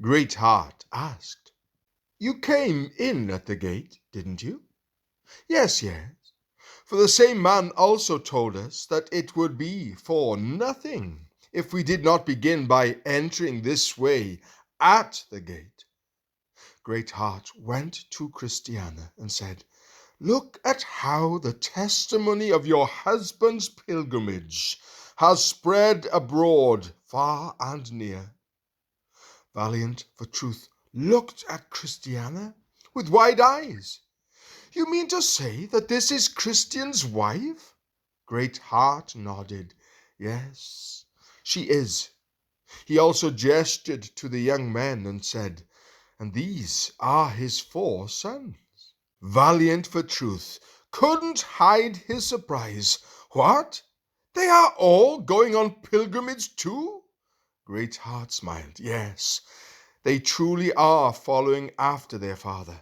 Greatheart asked. You came in at the gate, didn't you? Yes, yes. For the same man also told us that it would be for nothing if we did not begin by entering this way at the gate. Greatheart went to Christiana and said, Look at how the testimony of your husband's pilgrimage has spread abroad far and near. Valiant for Truth looked at Christiana with wide eyes. You mean to say that this is Christian's wife? Greatheart nodded. Yes, she is. He also gestured to the young men and said, And these are his 4 sons. Valiant for Truth couldn't hide his surprise. What? They are all going on pilgrimage too? Greatheart smiled. Yes, they truly are following after their father.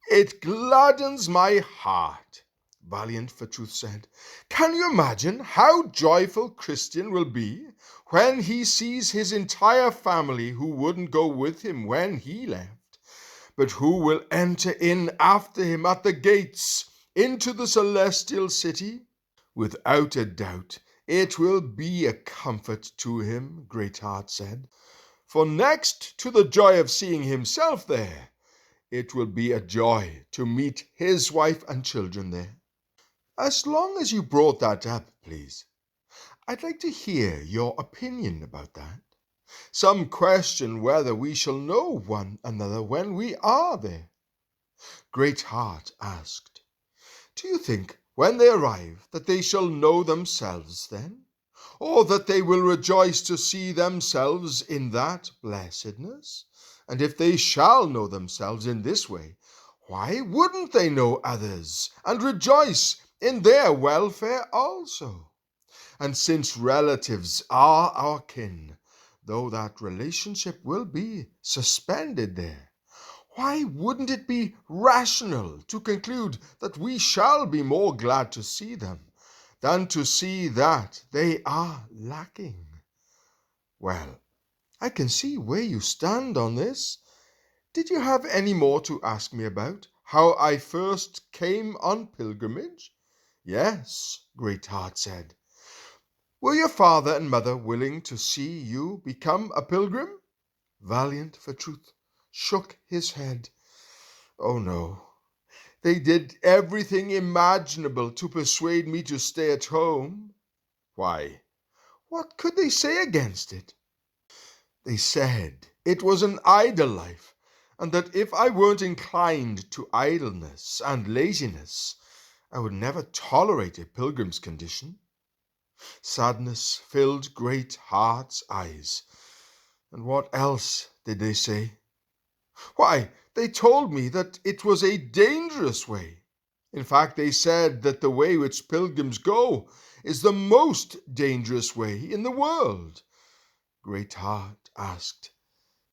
It gladdens my heart, Valiant for Truth said. Can you imagine how joyful Christian will be when he sees his entire family who wouldn't go with him when he left, but who will enter in after him at the gates into the celestial city? Without a doubt, it will be a comfort to him, Greatheart said, for next to the joy of seeing himself there, it will be a joy to meet his wife and children there. As long as you brought that up, please, I'd like to hear your opinion about that. Some question whether we shall know one another when we are there. Greatheart asked, Do you think when they arrive that they shall know themselves then? Or that they will rejoice to see themselves in that blessedness? And if they shall know themselves in this way, why wouldn't they know others and rejoice in their welfare also? And since relatives are our kin, though that relationship will be suspended there, why wouldn't it be rational to conclude that we shall be more glad to see them than to see that they are lacking? Well, I can see where you stand on this. Did you have any more to ask me about how I first came on pilgrimage? Yes, Greatheart said. Were your father and mother willing to see you become a pilgrim? Valiant for Truth shook his head. Oh no, they did everything imaginable to persuade me to stay at home. Why, what could they say against it? They said it was an idle life, and that if I weren't inclined to idleness and laziness, I would never tolerate a pilgrim's condition. Sadness filled Greatheart's eyes. And what else did they say? Why, they told me that it was a dangerous way. In fact, they said that the way which pilgrims go is the most dangerous way in the world. Greatheart asked,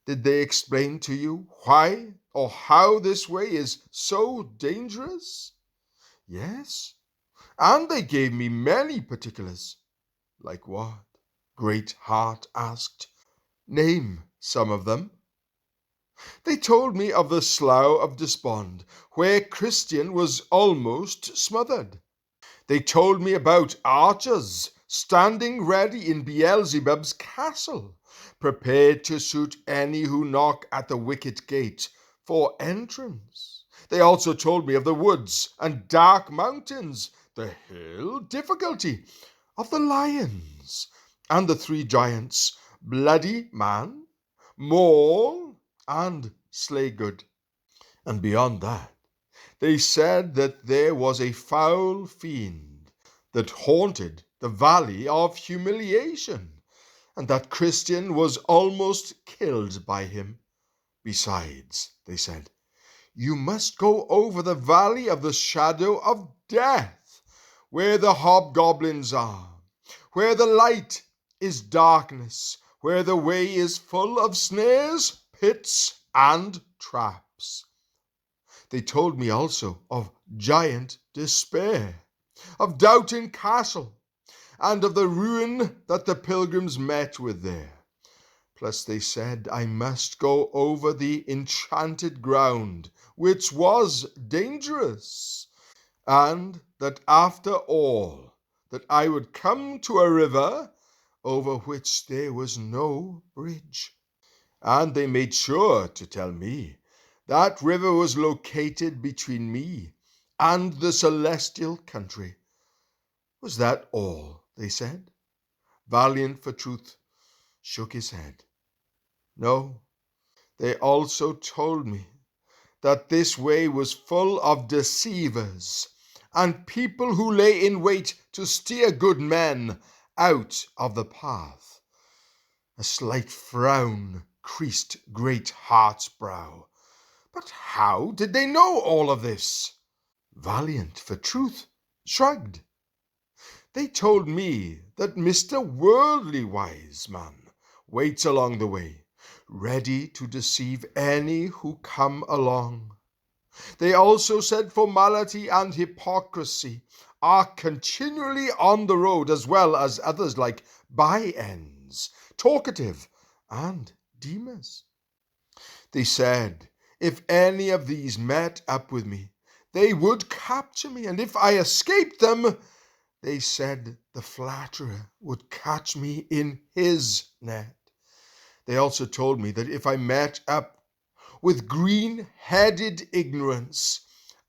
Did they explain to you why or how this way is so dangerous? Yes, and they gave me many particulars. Like what? Greatheart asked. Name some of them. They told me of the Slough of Despond, where Christian was almost smothered. They told me about archers standing ready in Beelzebub's castle, prepared to shoot any who knock at the wicket gate for entrance. They also told me of the woods and dark mountains, the hill difficulty, of the lions and the 3 giants, Bloody Man, Maul, and Slaygood. And beyond that, they said that there was a foul fiend that haunted the Valley of Humiliation, and that Christian was almost killed by him. Besides, they said, you must go over the Valley of the Shadow of Death, where the hobgoblins are, where the light is darkness, where the way is full of snares, pits, and traps. They told me also of Giant Despair, of Doubting Castle, and of the ruin that the pilgrims met with there. Plus they said I must go over the enchanted ground, which was dangerous, and that after all, that I would come to a river over which there was no bridge. And they made sure to tell me that river was located between me and the celestial country. Was that all they said? Valiant for Truth shook his head. No, they also told me that this way was full of deceivers and people who lay in wait to steer good men out of the path. A slight frown creased Great Heart's brow. But how did they know all of this? Valiant for Truth shrugged. They told me that Mr. Worldly Wise Man waits along the way, ready to deceive any who come along. They also said formality and hypocrisy are continually on the road, as well as others like by-ends, talkative, and Demas. They said if any of these met up with me, they would capture me, and if I escaped them, they said the flatterer would catch me in his net. They also told me that if I met up with green-headed ignorance,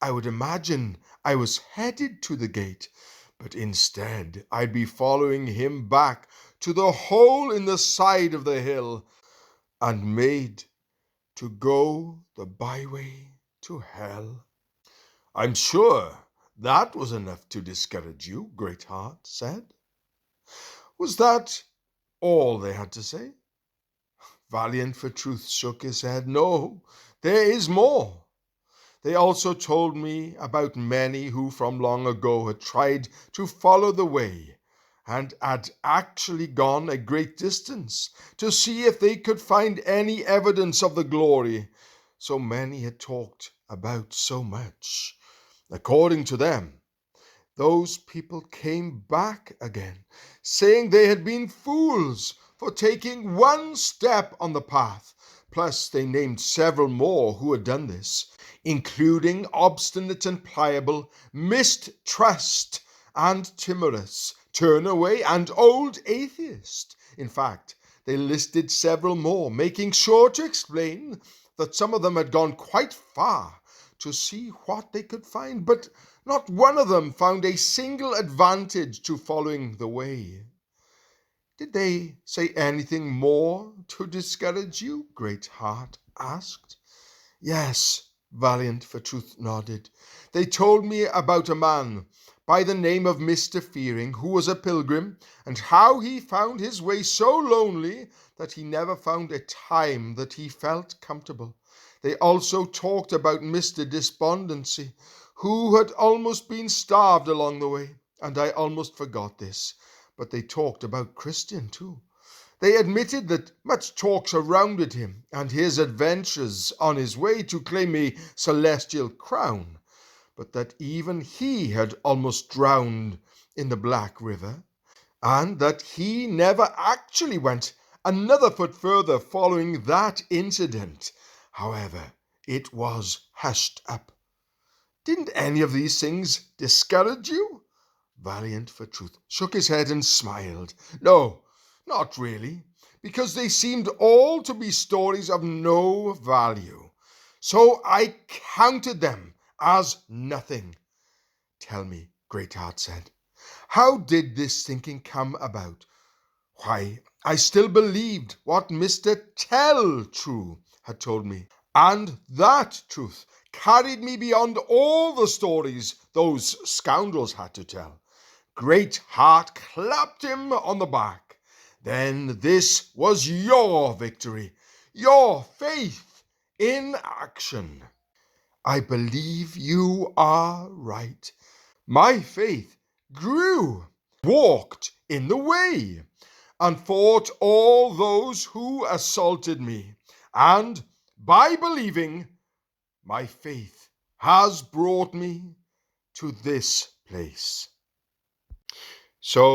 I would imagine I was headed to the gate, but instead I'd be following him back to the hole in the side of the hill, and made to go the byway to hell. I'm sure that was enough to discourage you, Great Heart said. Was that all they had to say? Valiant for Truth shook his head. No, there is more. They also told me about many who from long ago had tried to follow the way and had actually gone a great distance to see if they could find any evidence of the glory so many had talked about so much. According to them, those people came back again, saying they had been fools for taking one step on the path. Plus, they named several more who had done this, including obstinate and pliable, mistrust and timorous, turnaway and old atheist. In fact, they listed several more, making sure to explain that some of them had gone quite far to see what they could find, but not one of them found a single advantage to following the way. Did they say anything more to discourage you? Great Heart asked. Yes, Valiant for Truth nodded. They told me about a man by the name of Mr. Fearing, who was a pilgrim, and how he found his way so lonely that he never found a time that he felt comfortable. They also talked about Mr. Despondency, who had almost been starved along the way, and I almost forgot this, but they talked about Christian too. They admitted that much talk surrounded him and his adventures on his way to claim a celestial crown, but that even he had almost drowned in the Black River, and that he never actually went another foot further following that incident. However, it was hushed up. Didn't any of these things discourage you? Valiant for Truth shook his head and smiled. No, not really, because they seemed all to be stories of no value. So I counted them as nothing. Tell me, Great Heart said, how did this thinking come about? Why, I still believed what Mr. Tell-True had told me, and that truth carried me beyond all the stories those scoundrels had to tell. Great Heart clapped him on the back. Then this was your victory, your faith in action. I believe you are right. My faith grew, walked in the way, and fought all those who assaulted me. And by believing, my faith has brought me to this place. So